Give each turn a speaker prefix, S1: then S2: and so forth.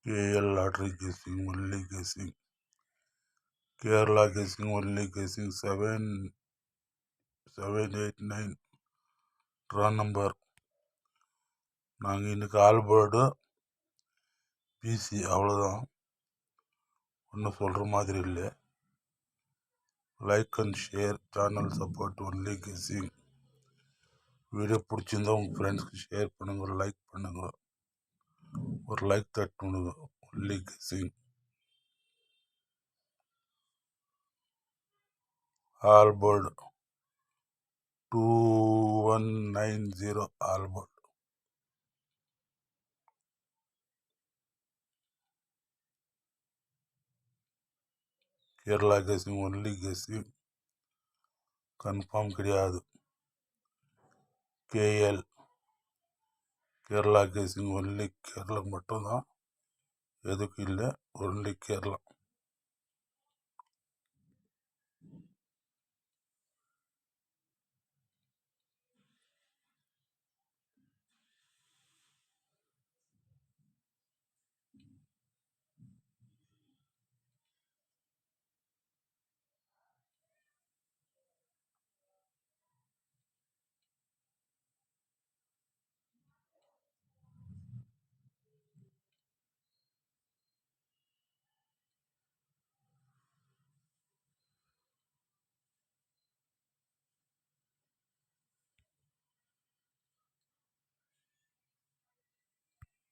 S1: KL lottery guessing, only guessing. Kerala guessing, only guessing. 789 draw number. நாங்கள் இன்னைக்கு ஆல்பர்டு PC அவ்வளோதான், ஒன்றும் சொல்கிற மாதிரி இல்லை. Like and share, channel support, only guessing. Video பிடிச்சிருந்தா உங்கள் ஃப்ரெண்ட்ஸ்க்கு ஷேர் பண்ணுங்க, ஒரு லைக் பண்ணுங்க, ஒரு லைக் தட்டுனுங்க. Only guessing. Albert 2190 Albert. Kerala guessing, only guessing, confirm கிடையாது. KL Kerala guessing, only Kerala மட்டும்தான், எதுக்கும் இல்லை, ஒன்லி கேரளா.